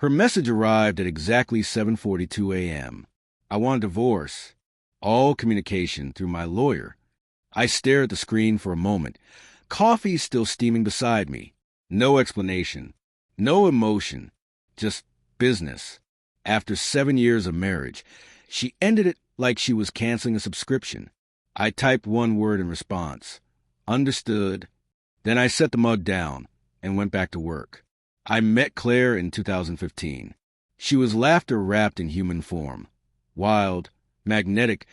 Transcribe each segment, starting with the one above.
Her message arrived at exactly 7:42 a.m. I want a divorce. All communication through my lawyer. I stare at the screen for a moment. Coffee still steaming beside me. No explanation. No emotion. Just business. After 7 years of marriage, she ended it like she was canceling a subscription. I typed one word in response. Understood. Then I set the mug down and went back to work. I met Claire in 2015. She was laughter wrapped in human form. Wild, magnetic,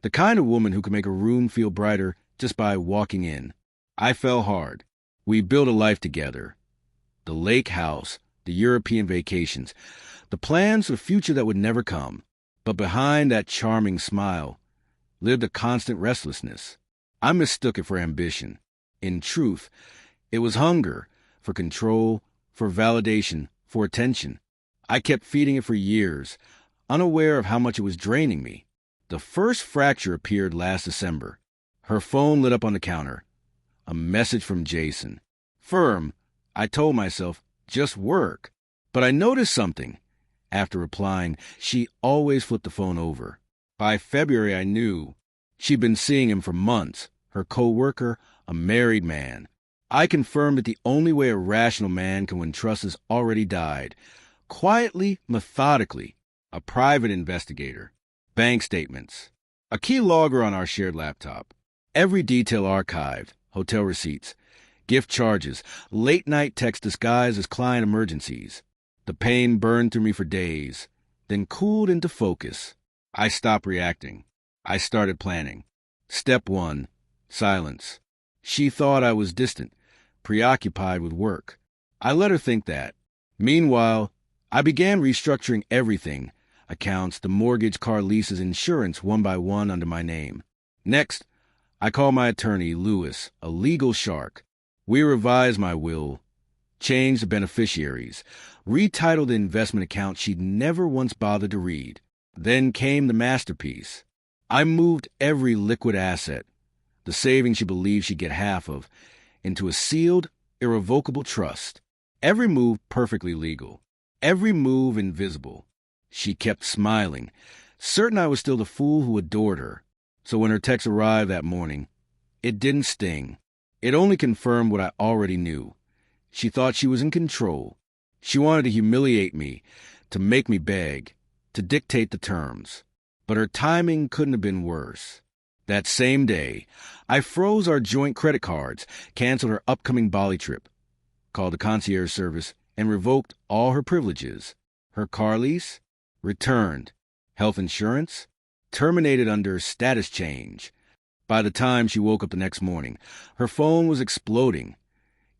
the kind of woman who could make a room feel brighter just by walking in. I fell hard. We built a life together. The lake house, the European vacations, the plans for a future that would never come. But behind that charming smile lived a constant restlessness. I mistook it for ambition. In truth, it was hunger for control, for validation, for attention. I kept feeding it for years, unaware of how much it was draining me. The first fracture appeared last December. Her phone lit up on the counter. A message from Jason. Firm, I told myself, just work. But I noticed something. After replying, she always flipped the phone over. By February, I knew. She'd been seeing him for months. Her co-worker, a married man. I confirmed that the only way a rational man can win trust has already died. Quietly, methodically. A private investigator. Bank statements. A key logger on our shared laptop. Every detail archived. Hotel receipts. Gift charges. Late-night text disguised as client emergencies. The pain burned through me for days, then cooled into focus. I stopped reacting. I started planning. Step 1. Silence. She thought I was distant, preoccupied with work. I let her think that. Meanwhile, I began restructuring everything. Accounts, the mortgage, car leases, insurance, one by one under my name. Next, I called my attorney, Lewis, a legal shark. We revised my will, changed the beneficiaries, retitled the investment account she'd never once bothered to read. Then came the masterpiece. I moved every liquid asset, the savings she believed she'd get half of, into a sealed, irrevocable trust. Every move perfectly legal. Every move invisible. She kept smiling, certain I was still the fool who adored her. So when her text arrived that morning, it didn't sting. It only confirmed what I already knew. She thought she was in control. She wanted to humiliate me, to make me beg, to dictate the terms. But her timing couldn't have been worse. That same day, I froze our joint credit cards, canceled her upcoming Bali trip, called the concierge service, and revoked all her privileges. Her car lease? Returned. Health insurance? Terminated under status change. By the time she woke up the next morning, her phone was exploding.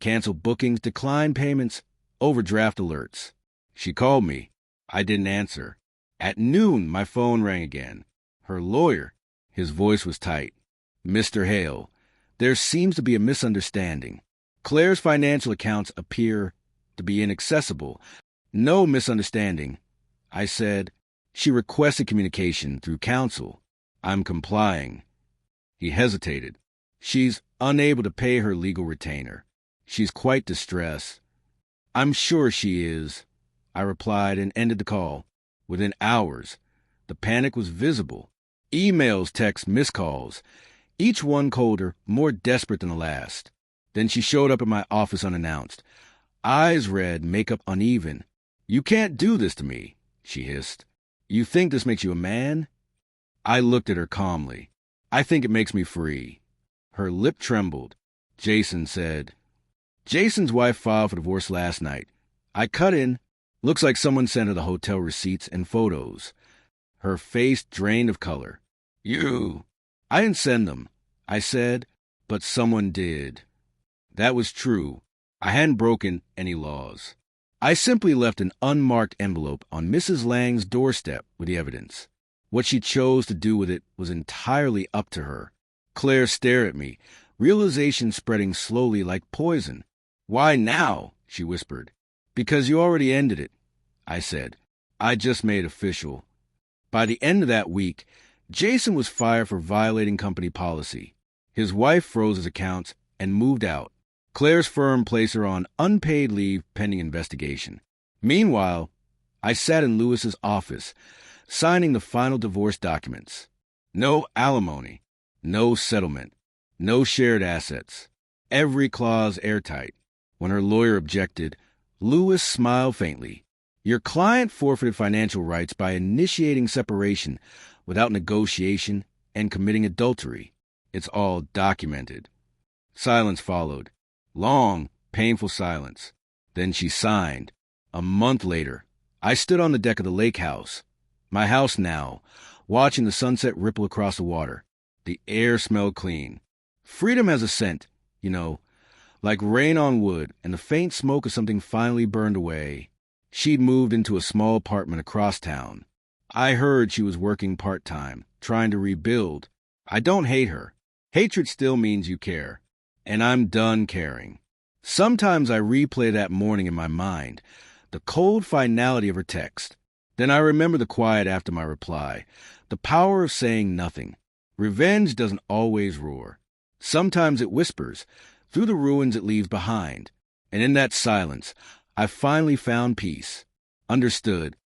Canceled bookings, declined payments, overdraft alerts. She called me. I didn't answer. At noon, my phone rang again. Her lawyer. His voice was tight. Mr. Hale, there seems to be a misunderstanding. Claire's financial accounts appear to be inaccessible. No misunderstanding. I said, she requested communication through counsel. I'm complying. He hesitated. She's unable to pay her legal retainer. She's quite distressed. I'm sure she is, I replied and ended the call. Within hours, the panic was visible. Emails, texts, missed calls. Each one colder, more desperate than the last. Then she showed up at my office unannounced. Eyes red, makeup uneven. You can't do this to me, she hissed. You think this makes you a man? I looked at her calmly. I think it makes me free. Her lip trembled. Jason said. Jason's wife filed for divorce last night. I cut in. Looks like someone sent her the hotel receipts and photos. Her face drained of color. You. I didn't send them, I said, but someone did. That was true. I hadn't broken any laws. I simply left an unmarked envelope on Mrs. Lang's doorstep with the evidence. What she chose to do with it was entirely up to her. Claire stared at me, realization spreading slowly like poison. Why now? She whispered. Because you already ended it, I said. I just made it official. By the end of that week, Jason was fired for violating company policy. His wife froze his accounts and moved out. Claire's firm placed her on unpaid leave pending investigation. Meanwhile, I sat in Lewis's office, signing the final divorce documents. No alimony, no settlement, no shared assets. Every clause airtight. When her lawyer objected, Lewis smiled faintly. Your client forfeited financial rights by initiating separation without negotiation and committing adultery. It's all documented. Silence followed. Long, painful silence. Then she signed. A month later, I stood on the deck of the lake house, my house now, watching the sunset ripple across the water. The air smelled clean. Freedom has a scent, like rain on wood and the faint smoke of something finally burned away. She'd moved into a small apartment across town. I heard she was working part-time, trying to rebuild. I don't hate her. Hatred still means you care. And I'm done caring. Sometimes I replay that morning in my mind, the cold finality of her text. Then I remember the quiet after my reply, the power of saying nothing. Revenge doesn't always roar. Sometimes it whispers through the ruins it leaves behind. And in that silence, I finally found peace. Understood